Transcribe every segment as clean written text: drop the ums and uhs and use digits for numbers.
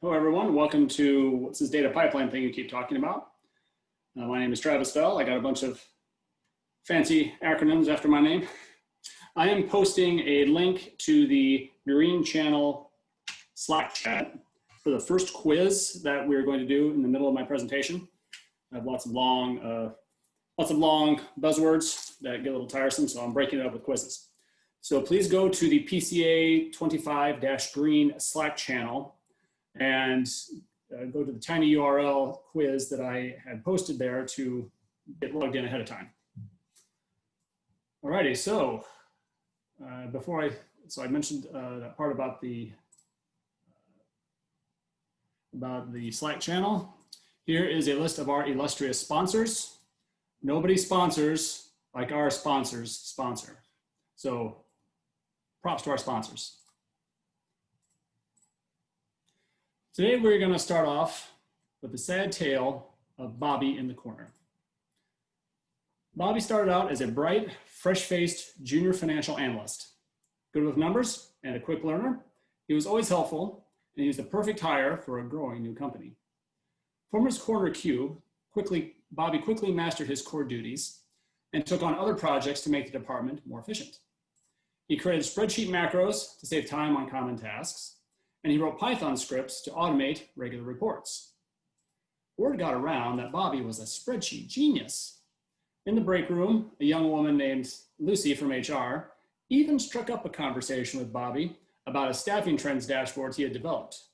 Hello, everyone. Welcome to what's this data pipeline thing you keep talking about. My name is Travis Fell. I got a bunch of fancy acronyms after my name. I am posting a link to the Marine Channel Slack chat for the first quiz that we're going to do in the middle of my presentation. I have lots of long buzzwords that get a little tiresome, so I'm breaking it up with quizzes. So please go to the PCA 25-Green Slack channel and go to the tiny URL quiz that I had posted there to get logged in ahead of time. Alrighty, so I mentioned that part about the Slack channel. Here is a list of our illustrious sponsors. Nobody sponsors like our sponsors sponsor. So props to our sponsors. Today we're going to start off with the sad tale of Bobby in the corner. Bobby started out as a bright, fresh-faced junior financial analyst. Good with numbers and a quick learner, he was always helpful, and he was the perfect hire for a growing new company. From his corner cube, Bobby quickly mastered his core duties and took on other projects to make the department more efficient. He created spreadsheet macros to save time on common tasks, and he wrote Python scripts to automate regular reports. Word got around that Bobby was a spreadsheet genius. In the break room, a young woman named Lucy from HR even struck up a conversation with Bobby about a staffing trends dashboard he had developed.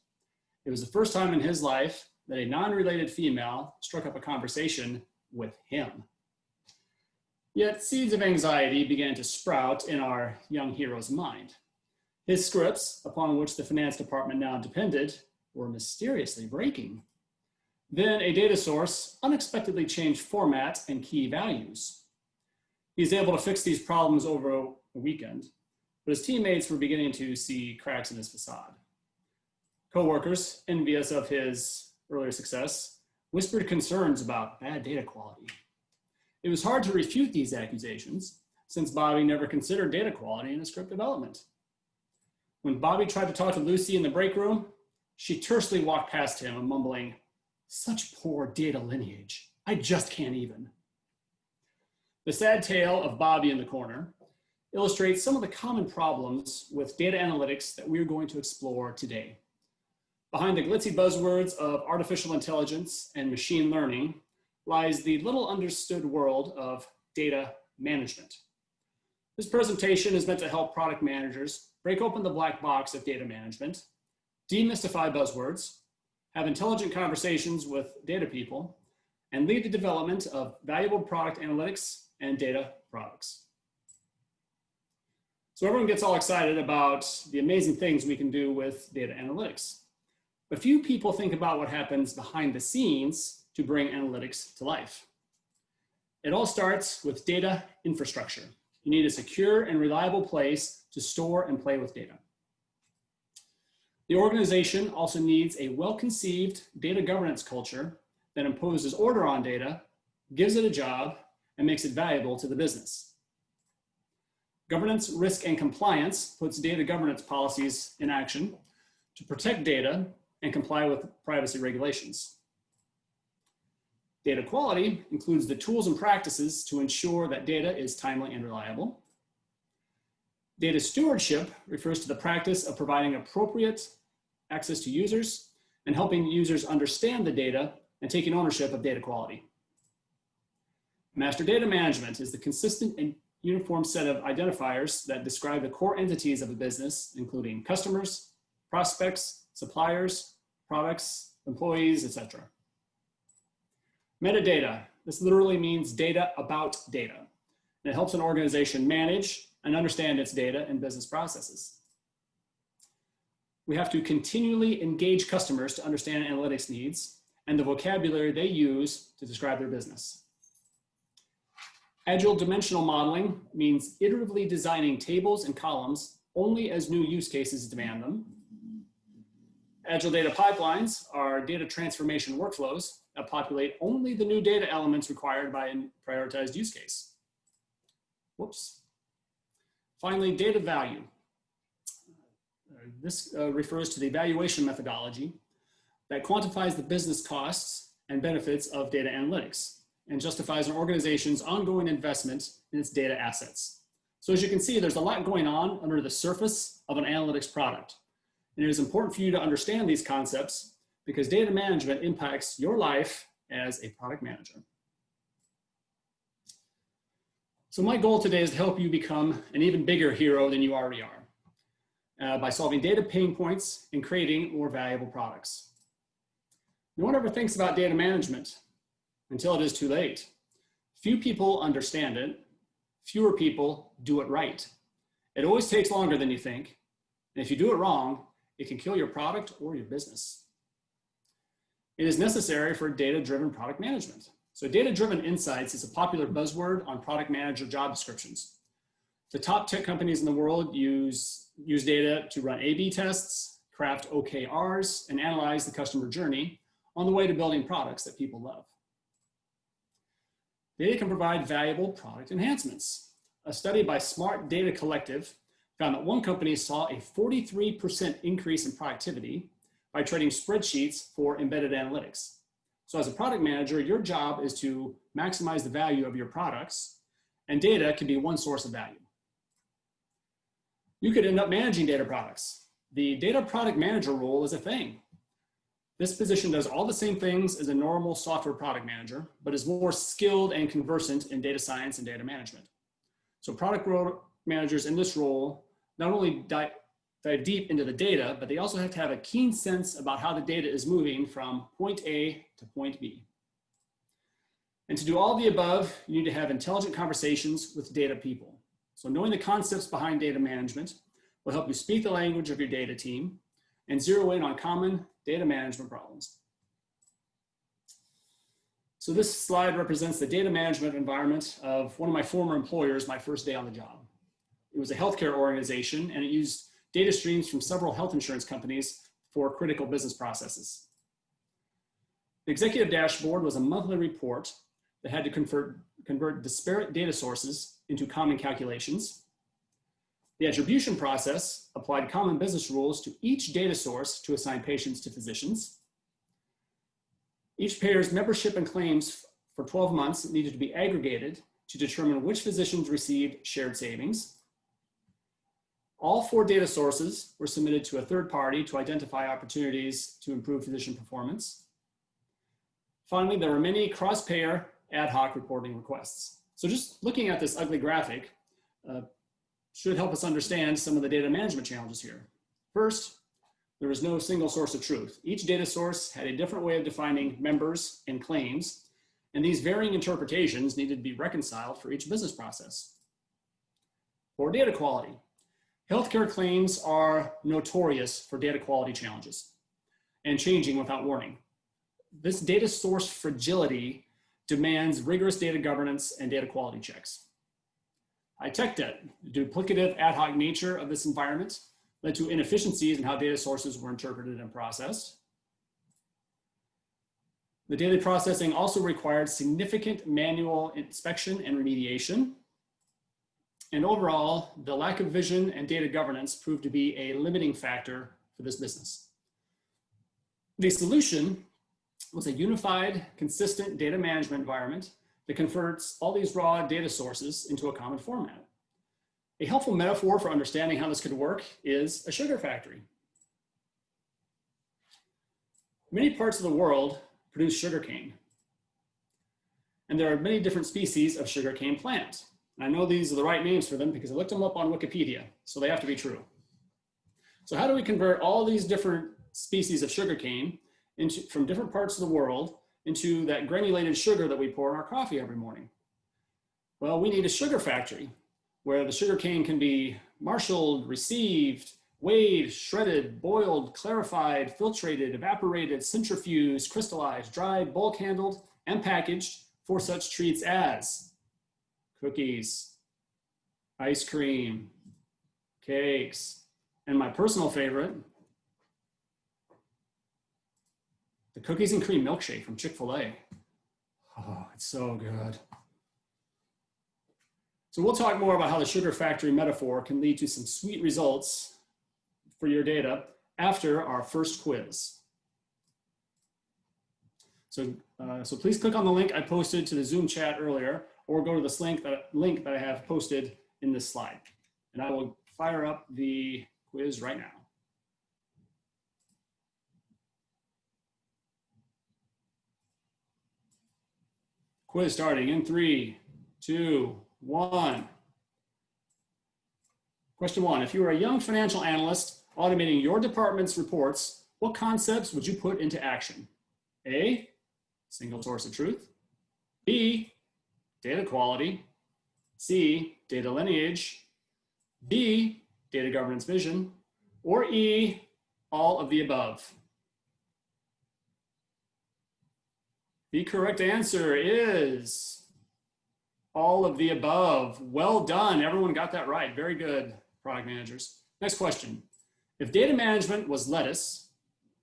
It was the first time in his life that a non-related female struck up a conversation with him. Yet seeds of anxiety began to sprout in our young hero's mind. His scripts, upon which the finance department now depended, were mysteriously breaking. Then a data source unexpectedly changed format and key values. He's able to fix these problems over a weekend, but his teammates were beginning to see cracks in his facade. Coworkers, envious of his earlier success, whispered concerns about bad data quality. It was hard to refute these accusations, since Bobby never considered data quality in his script development. When Bobby tried to talk to Lucy in the break room, she tersely walked past him, mumbling, "Such poor data lineage. I just can't even." The sad tale of Bobby in the corner illustrates some of the common problems with data analytics that we're going to explore today. Behind the glitzy buzzwords of artificial intelligence and machine learning lies the little understood world of data management. This presentation is meant to help product managers break open the black box of data management, demystify buzzwords, have intelligent conversations with data people, and lead the development of valuable product analytics and data products. So everyone gets all excited about the amazing things we can do with data analytics. But few people think about what happens behind the scenes to bring analytics to life. It all starts with data infrastructure. You need a secure and reliable place to store and play with data. The organization also needs a well-conceived data governance culture that imposes order on data, gives it a job, and makes it valuable to the business. Governance, risk, and compliance puts data governance policies in action to protect data and comply with privacy regulations. Data quality includes the tools and practices to ensure that data is timely and reliable. Data stewardship refers to the practice of providing appropriate access to users and helping users understand the data and taking ownership of data quality. Master data management is the consistent and uniform set of identifiers that describe the core entities of a business, including customers, prospects, suppliers, products, employees, etc. Metadata, this literally means data about data. And it helps an organization manage and understand its data and business processes. We have to continually engage customers to understand analytics needs and the vocabulary they use to describe their business. Agile dimensional modeling means iteratively designing tables and columns only as new use cases demand them. Agile data pipelines are data transformation workflows that populate only the new data elements required by a prioritized use case. Whoops. Finally, data value. This refers to the evaluation methodology that quantifies the business costs and benefits of data analytics and justifies an organization's ongoing investment in its data assets. So as you can see, there's a lot going on under the surface of an analytics product. And it is important for you to understand these concepts because data management impacts your life as a product manager. So my goal today is to help you become an even bigger hero than you already are by solving data pain points and creating more valuable products. No one ever thinks about data management until it is too late. Few people understand it. Fewer people do it right. It always takes longer than you think. And if you do it wrong, it can kill your product or your business. It is necessary for data-driven product management. So data-driven insights is a popular buzzword on product manager job descriptions. The top tech companies in the world use data to run A/B tests, craft OKRs, and analyze the customer journey on the way to building products that people love. Data can provide valuable product enhancements. A study by Smart Data Collective found that one company saw a 43% increase in productivity by trading spreadsheets for embedded analytics. So as a product manager, your job is to maximize the value of your products, and data can be one source of value. You could end up managing data products. The data product manager role is a thing. This position does all the same things as a normal software product manager, but is more skilled and conversant in data science and data management. So product managers in this role not only dive deep into the data, but they also have to have a keen sense about how the data is moving from point A to point B. And to do all of the above, you need to have intelligent conversations with data people. So knowing the concepts behind data management will help you speak the language of your data team and zero in on common data management problems. So this slide represents the data management environment of one of my former employers, my first day on the job. It was a healthcare organization, and it used data streams from several health insurance companies for critical business processes. The executive dashboard was a monthly report that had to convert disparate data sources into common calculations. The attribution process applied common business rules to each data source to assign patients to physicians. Each payer's membership and claims for 12 months needed to be aggregated to determine which physicians received shared savings. All 4 data sources were submitted to a third party to identify opportunities to improve physician performance. Finally, there were many cross-payer ad hoc reporting requests. So just looking at this ugly graphic should help us understand some of the data management challenges here. First, there was no single source of truth. Each data source had a different way of defining members and claims, and these varying interpretations needed to be reconciled for each business process. For data quality, healthcare claims are notorious for data quality challenges and changing without warning. This data source fragility demands rigorous data governance and data quality checks. High tech debt, the duplicative ad hoc nature of this environment led to inefficiencies in how data sources were interpreted and processed. The data processing also required significant manual inspection and remediation. And overall, the lack of vision and data governance proved to be a limiting factor for this business. The solution was a unified, consistent data management environment that converts all these raw data sources into a common format. A helpful metaphor for understanding how this could work is a sugar factory. Many parts of the world produce sugarcane, and there are many different species of sugarcane plants. I know these are the right names for them because I looked them up on Wikipedia, so they have to be true. So how do we convert all these different species of sugarcane from different parts of the world into that granulated sugar that we pour in our coffee every morning? Well, we need a sugar factory where the sugarcane can be marshaled, received, weighed, shredded, boiled, clarified, filtrated, evaporated, centrifuged, crystallized, dried, bulk handled, and packaged for such treats as cookies, ice cream, cakes, and my personal favorite, the cookies and cream milkshake from Chick-fil-A. Oh, it's so good. So we'll talk more about how the sugar factory metaphor can lead to some sweet results for your data after our first quiz. So please click on the link I posted to the Zoom chat earlier, or go to this link that I have posted in this slide. And I will fire up the quiz right now. Quiz starting in 3, 2, 1. Question 1, if you were a young financial analyst automating your department's reports, what concepts would you put into action? A, single source of truth. B, data quality. C, data lineage. D, data governance vision. Or E, all of the above. The correct answer is all of the above. Well done. Everyone got that right. Very good, product managers. Next question. If data management was lettuce,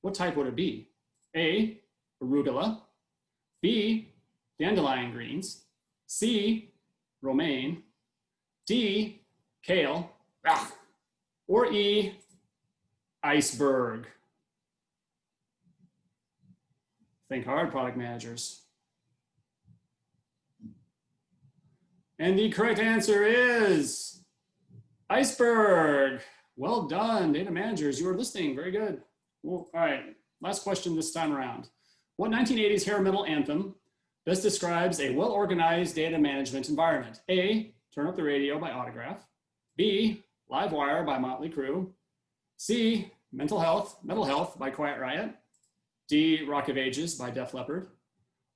what type would it be? A, arugula. B, dandelion greens. C, romaine. D, kale. Or E, iceberg. Think hard, product managers. And the correct answer is iceberg. Well done, data managers. You are listening. Very good. Well, all right, last question this time around. What 1980s hair metal anthem best describes a well-organized data management environment? A, Turn Up the Radio by Autograph. B, Live Wire by Motley Crue. C, Mental Health by Quiet Riot. D, Rock of Ages by Def Leppard.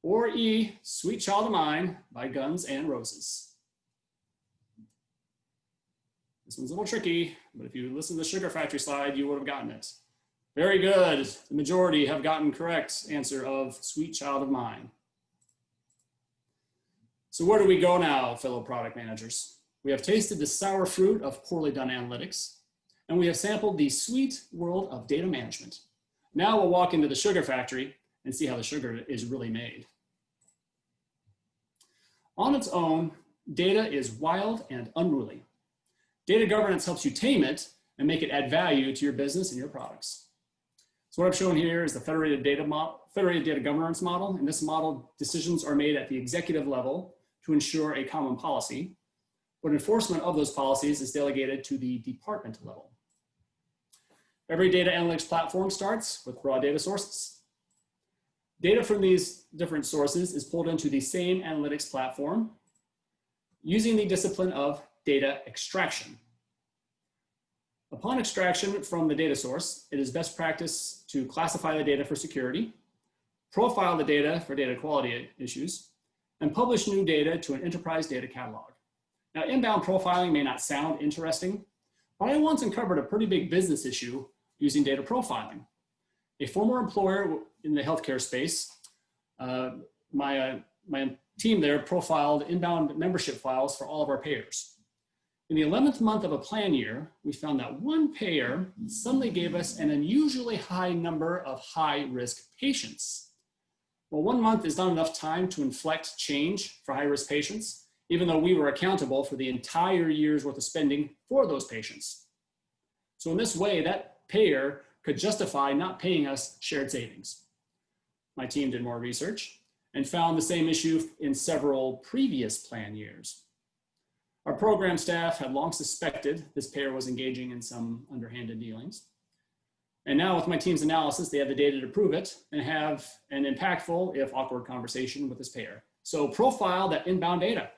Or E, Sweet Child of Mine by Guns N' Roses. This one's a little tricky, but if you listen to the Sugar Factory slide, you would have gotten it. Very good. The majority have gotten correct answer of Sweet Child of Mine. So where do we go now, fellow product managers? We have tasted the sour fruit of poorly done analytics, and we have sampled the sweet world of data management. Now we'll walk into the Sugar Factory and see how the sugar is really made. On its own, data is wild and unruly. Data governance helps you tame it and make it add value to your business and your products. So what I've shown here is the federated data governance model. In this model, decisions are made at the executive level to ensure a common policy, but enforcement of those policies is delegated to the department level. Every data analytics platform starts with raw data sources. Data from these different sources is pulled into the same analytics platform using the discipline of data extraction. Upon extraction from the data source, it is best practice to classify the data for security, profile the data for data quality issues, and publish new data to an enterprise data catalog. Now, inbound profiling may not sound interesting, but I once uncovered a pretty big business issue using data profiling. A former employer in the healthcare space, my team there profiled inbound membership files for all of our payers. In the 11th month of a plan year, we found that one payer suddenly gave us an unusually high number of high-risk patients. Well, 1 month is not enough time to inflect change for high-risk patients, even though we were accountable for the entire year's worth of spending for those patients. So in this way, that payer could justify not paying us shared savings. My team did more research and found the same issue in several previous plan years. Our program staff had long suspected this payer was engaging in some underhanded dealings. And now with my team's analysis, they have the data to prove it and have an impactful, if awkward, conversation with this payer. So profile that inbound data.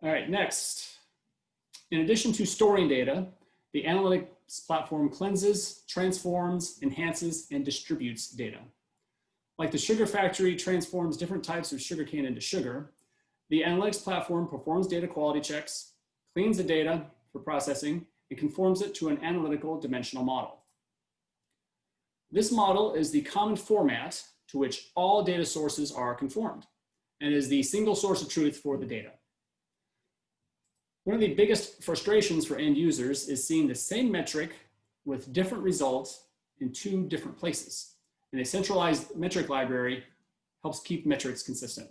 All right, next. In addition to storing data, the analytics platform cleanses, transforms, enhances, and distributes data. Like the Sugar Factory transforms different types of sugarcane into sugar, the analytics platform performs data quality checks, cleans the data for processing, and conforms it to an analytical dimensional model. This model is the common format to which all data sources are conformed and is the single source of truth for the data. One of the biggest frustrations for end users is seeing the same metric with different results in 2 different places. And a centralized metric library helps keep metrics consistent.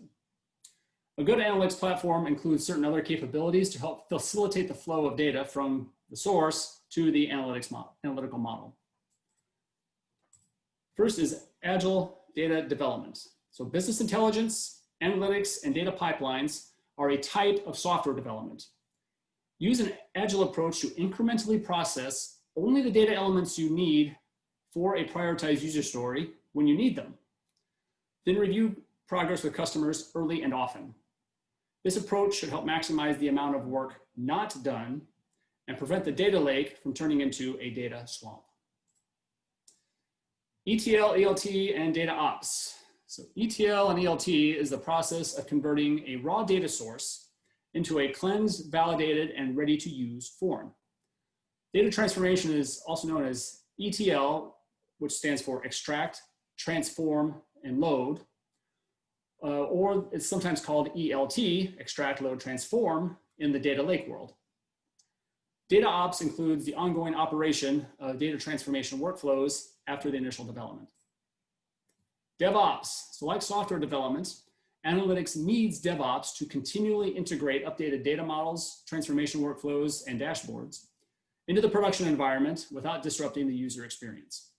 A good analytics platform includes certain other capabilities to help facilitate the flow of data from the source to the analytical model. First is agile data development. So business intelligence, analytics, and data pipelines are a type of software development. Use an agile approach to incrementally process only the data elements you need for a prioritized user story when you need them. Then review progress with customers early and often. This approach should help maximize the amount of work not done and prevent the data lake from turning into a data swamp. ETL, ELT, and data ops. So ETL and ELT is the process of converting a raw data source into a cleansed, validated, and ready to use form. Data transformation is also known as ETL, which stands for extract, transform, and load, or it's sometimes called ELT, extract, load, transform, in the data lake world. Data ops includes the ongoing operation of data transformation workflows after the initial development. DevOps, so like software development, analytics needs DevOps to continually integrate updated data models, transformation workflows, and dashboards into the production environment without disrupting the user experience.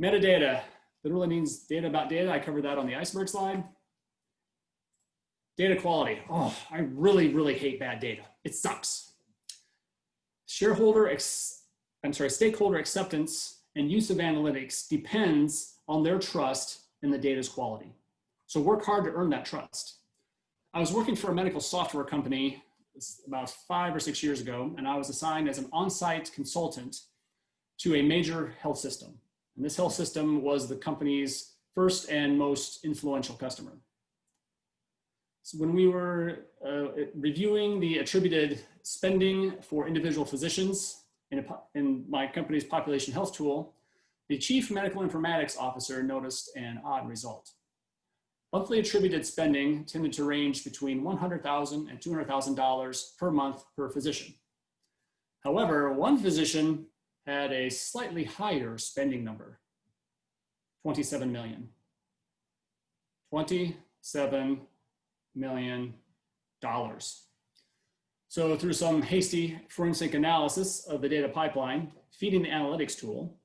Metadata, literally means data about data. I covered that on the iceberg slide. Data quality. Oh, I really, really hate bad data. It sucks. Stakeholder acceptance and use of analytics depends on their trust in the data's quality. So work hard to earn that trust. I was working for a medical software company about 5 or 6 years ago, and I was assigned as an on-site consultant to a major health system. And this health system was the company's first and most influential customer. So when we were reviewing the attributed spending for individual physicians in my company's population health tool, the chief medical informatics officer noticed an odd result. Monthly attributed spending tended to range between $100,000 and $200,000 per month per physician. However, one physician had a slightly higher spending number, $27 million. $27 million. So through some hasty forensic analysis of the data pipeline, feeding the analytics tool,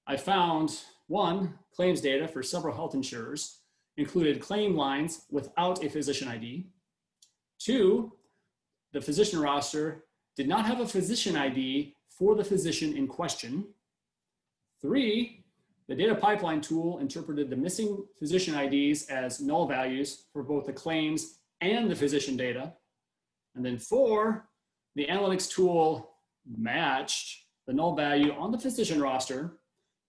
I found one, claims data for several health insurers included claim lines without a physician ID. 2, the physician roster did not have a physician ID for the physician in question. 3, the data pipeline tool interpreted the missing physician IDs as null values for both the claims and the physician data. And then 4, the analytics tool matched the null value on the physician roster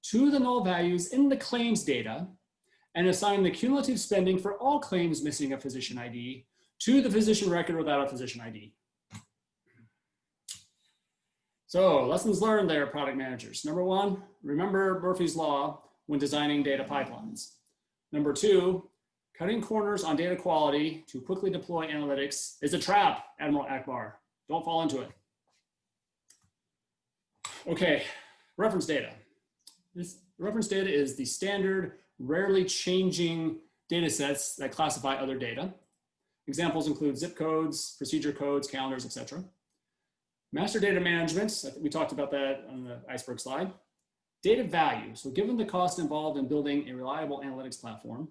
to the null values in the claims data and assigned the cumulative spending for all claims missing a physician ID to the physician record without a physician ID. So lessons learned there, product managers. Number 1, remember Murphy's Law when designing data pipelines. Number 2, cutting corners on data quality to quickly deploy analytics is a trap, Admiral Akbar. Don't fall into it. Okay, reference data. This reference data is the standard, rarely changing data sets that classify other data. Examples include zip codes, procedure codes, calendars, etc. Master data management, I think we talked about that on the iceberg slide. Data value, so given the cost involved in building a reliable analytics platform,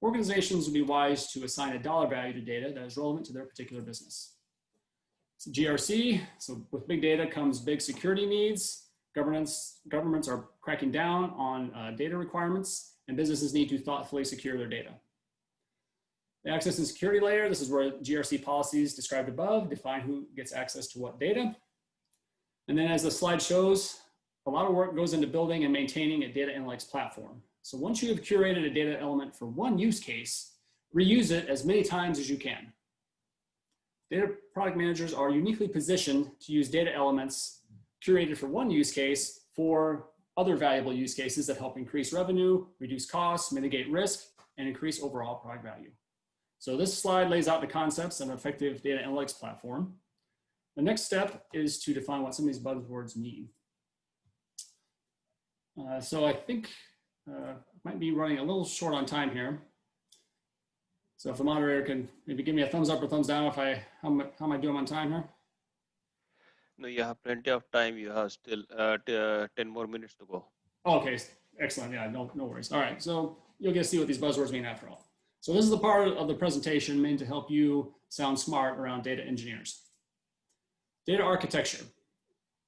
organizations would be wise to assign a dollar value to data that is relevant to their particular business. So GRC, so with big data comes big security needs. Governments are cracking down on data requirements, and businesses need to thoughtfully secure their data. The access and security layer, this is where GRC policies described above define who gets access to what data. And then as the slide shows, a lot of work goes into building and maintaining a data analytics platform. So once you have curated a data element for one use case, reuse it as many times as you can. Data product managers are uniquely positioned to use data elements curated for one use case for other valuable use cases that help increase revenue, reduce costs, mitigate risk, and increase overall product value. So this slide lays out the concepts of an effective data analytics platform. The next step is to define what some of these buzzwords mean. So I think might be running a little short on time here. So if the moderator can maybe give me a thumbs up or thumbs down if how am I doing on time here? No, you have plenty of time. You have still 10 more minutes to go. Oh, okay, Excellent. Yeah, no worries. All right. So you'll get to see what these buzzwords mean after all. So this is the part of the presentation meant to help you sound smart around data engineers. Data architecture.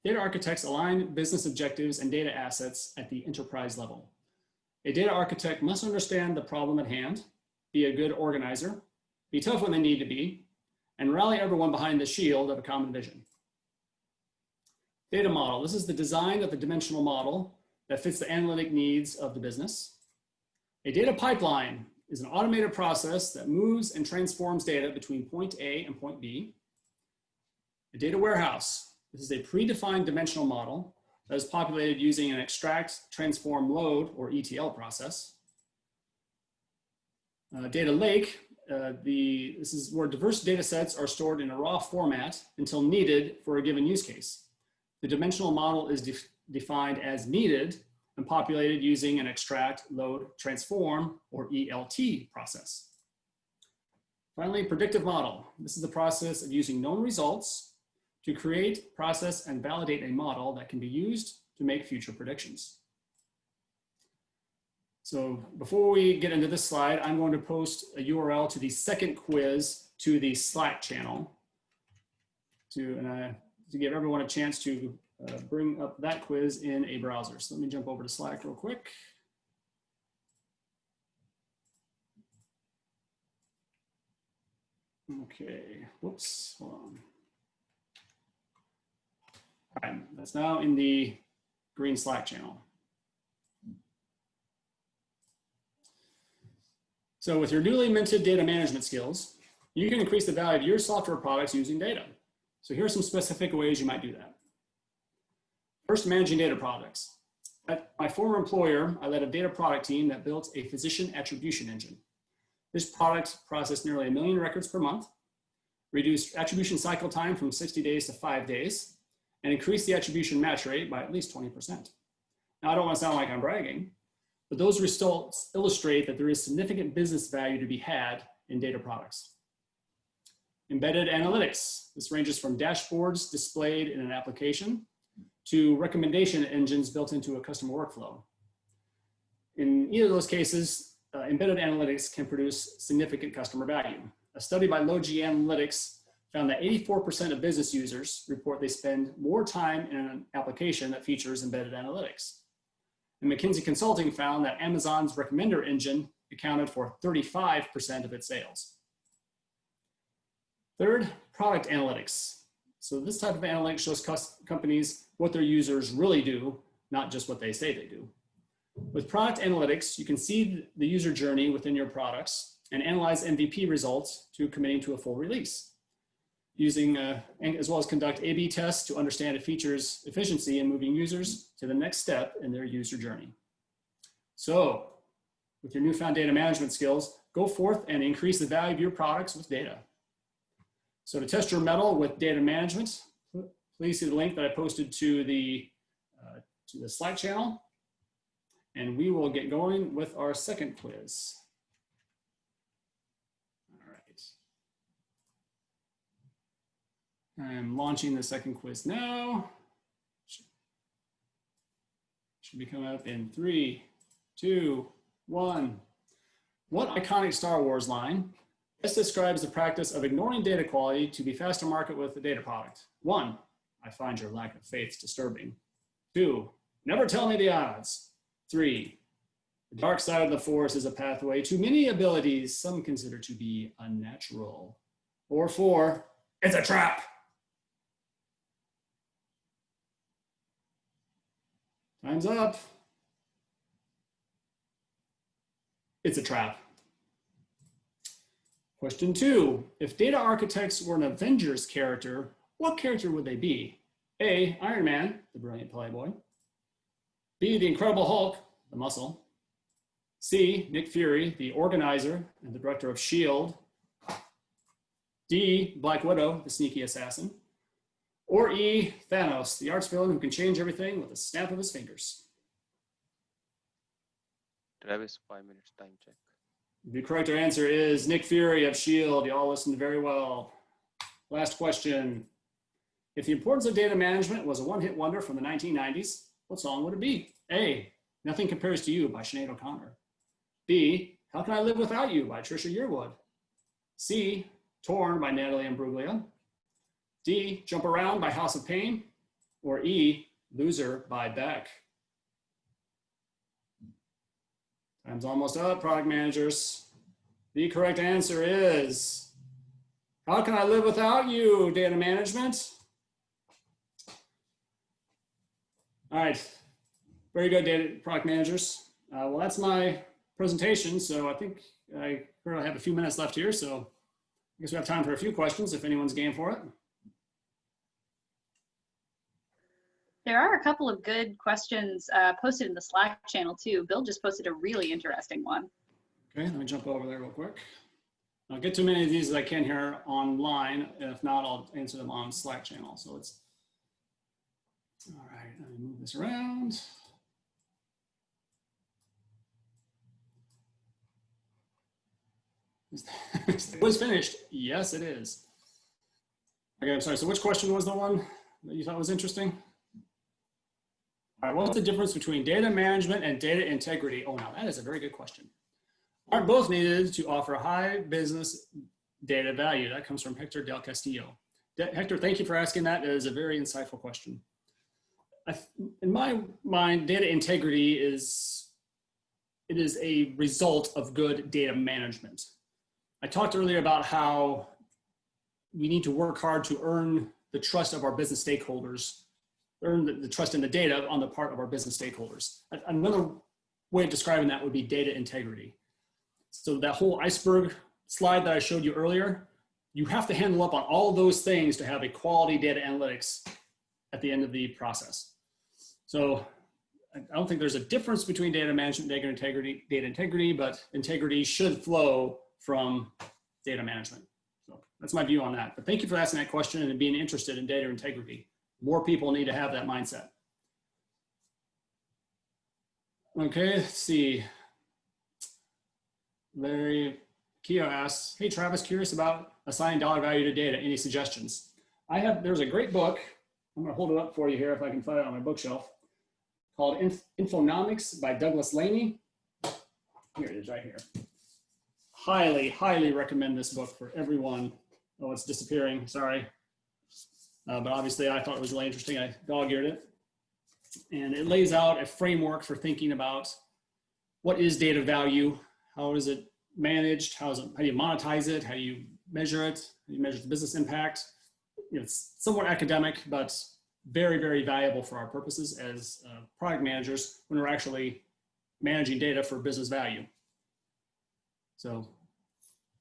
Data architects align business objectives and data assets at the enterprise level. A data architect must understand the problem at hand, be a good organizer, be tough when they need to be, and rally everyone behind the shield of a common vision. Data model. This is the design of the dimensional model that fits the analytic needs of the business. A data pipeline is an automated process that moves and transforms data between point A and point B. A data warehouse. This is a predefined dimensional model that is populated using an extract, transform, load, or ETL process. Data lake. This is where diverse data sets are stored in a raw format until needed for a given use case. The dimensional model is defined as needed and populated using an extract, load, transform, or ELT process. Finally, predictive model. This is the process of using known results to create, process, and validate a model that can be used to make future predictions. So before we get into this slide, I'm going to post a URL to the second quiz to the Slack channel to give everyone a chance to bring up that quiz in a browser. So let me jump over to Slack real quick. Okay, whoops, hold on. All right, that's now in the green Slack channel. So with your newly minted data management skills, you can increase the value of your software products using data. So here are some specific ways you might do that. First, managing data products. At my former employer, I led a data product team that built a physician attribution engine. This product processed nearly 1 million records per month, reduced attribution cycle time from 60 days to 5 days, and increased the attribution match rate by at least 20%. Now, I don't want to sound like I'm bragging, but those results illustrate that there is significant business value to be had in data products. Embedded analytics. This ranges from dashboards displayed in an application to recommendation engines built into a customer workflow. In either of those cases, embedded analytics can produce significant customer value. A study by Logi Analytics found that 84% of business users report they spend more time in an application that features embedded analytics. And McKinsey Consulting found that Amazon's recommender engine accounted for 35% of its sales. Third, product analytics. So this type of analytics shows companies what their users really do, not just what they say they do. With product analytics, you can see the user journey within your products and analyze MVP results to committing to a full release. As well as conduct A/B tests to understand a feature's efficiency in moving users to the next step in their user journey. So, with your newfound data management skills, go forth and increase the value of your products with data. So to test your mettle with data management, please see the link that I posted to the Slack channel, and we will get going with our second quiz. I'm launching the second quiz now. Should be coming up in 3, 2, 1. What iconic Star Wars line best describes the practice of ignoring data quality to be fast to market with a data product? 1, I find your lack of faith disturbing. 2, never tell me the odds. 3, the dark side of the force is a pathway to many abilities some consider to be unnatural. Or 4, it's a trap. Time's up. It's a trap. Question 2, if data architects were an Avengers character, what character would they be? A, Iron Man, the brilliant playboy. B, the Incredible Hulk, the muscle. C, Nick Fury, the organizer and the director of S.H.I.E.L.D. D, Black Widow, the sneaky assassin. Or E, Thanos, the arch villain who can change everything with a snap of his fingers. Travis, 5 minutes time check. The correct answer is Nick Fury of S.H.I.E.L.D. You all listened very well. Last question. If the importance of data management was a one-hit wonder from the 1990s, what song would it be? A, Nothing Compares to You by Sinead O'Connor. B, How Can I Live Without You by Trisha Yearwood. C, Torn by Natalie Imbruglia. D, Jump Around by House of Pain. Or E, Loser by Beck. Time's almost up, product managers. The correct answer is How Can I Live Without You, Data Management. All right, very good, data product managers. Well, that's my presentation. So I think I have a few minutes left here. So I guess we have time for a few questions if anyone's game for it. There are a couple of good questions posted in the Slack channel too. Bill just posted a really interesting one. Okay, let me jump over there real quick. I'll get to many of these as I can here online. If not, I'll answer them on Slack channel. So let's, all right, let me move this around. Is the quiz finished? Yes, it is. Okay, I'm sorry. So which question was the one that you thought was interesting? All right, what's the difference between data management and data integrity? Oh, now that is a very good question. Aren't both needed to offer high business data value? That comes from Hector Del Castillo. Hector, thank you for asking that. It is a very insightful question. In my mind, data integrity is a result of good data management. I talked earlier about how we need to work hard to earn the trust of our business stakeholders, earn the trust in the data on the part of our business stakeholders. Another way of describing that would be data integrity. So that whole iceberg slide that I showed you earlier, you have to handle up on all of those things to have a quality data analytics at the end of the process. So I don't think there's a difference between data management and data integrity, but integrity should flow from data management. So that's my view on that. But thank you for asking that question and being interested in data integrity. More people need to have that mindset. Okay, let's see. Larry Keogh asks, hey Travis, curious about assigning dollar value to data. Any suggestions? There's a great book. I'm gonna hold it up for you here if I can find it on my bookshelf, called Infonomics by Douglas Laney. Here it is right here. Highly, highly recommend this book for everyone. Oh, it's disappearing, sorry. But obviously I thought it was really interesting. I dog-eared it. And it lays out a framework for thinking about what is data value, how is it managed, how do you monetize it, how do you measure it, how do you measure the business impact. It's somewhat academic, but very, very valuable for our purposes as product managers when we're actually managing data for business value. So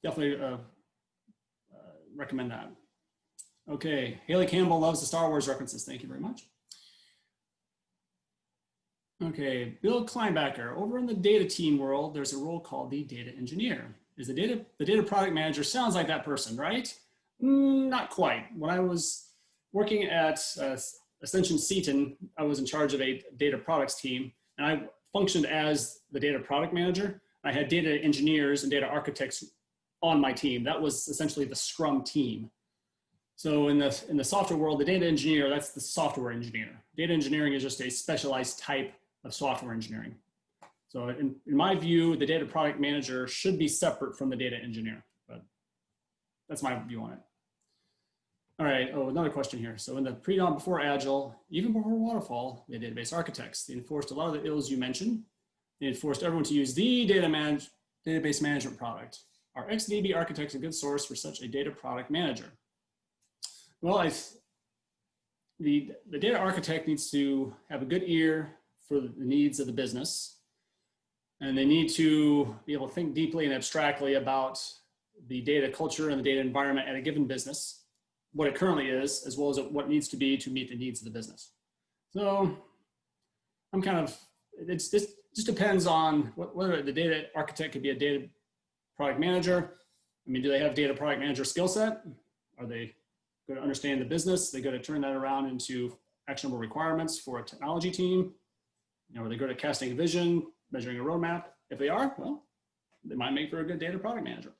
definitely recommend that. Okay, Haley Campbell loves the Star Wars references. Thank you very much. Okay, Bill Kleinbacker, over in the data team world, there's a role called the data engineer. Is the data product manager sounds like that person, right? Not quite. When I was working at Ascension Seton, I was in charge of a data products team, and I functioned as the data product manager. I had data engineers and data architects on my team. That was essentially the Scrum team. So in the software world, the data engineer, that's the software engineer. Data engineering is just a specialized type of software engineering. So in my view, the data product manager should be separate from the data engineer, but that's my view on it. All right, oh, another question here. So in the pre-dawn before Agile, even before Waterfall, the database architects, they enforced a lot of the ills you mentioned. They enforced everyone to use the database management product. Are XDB architects a good source for such a data product manager? Well, the data architect needs to have a good ear for the needs of the business, and they need to be able to think deeply and abstractly about the data culture and the data environment at a given business, what it currently is, as well as what needs to be to meet the needs of the business. So I'm kind of, it just depends on whether the data architect could be a data product manager. I mean, do they have data product manager skill set? Are they going to understand the business? They go to turn that around into actionable requirements for a technology team? You know, are they good at casting a vision, measuring a roadmap? If they are, well, they might make for a good data product manager.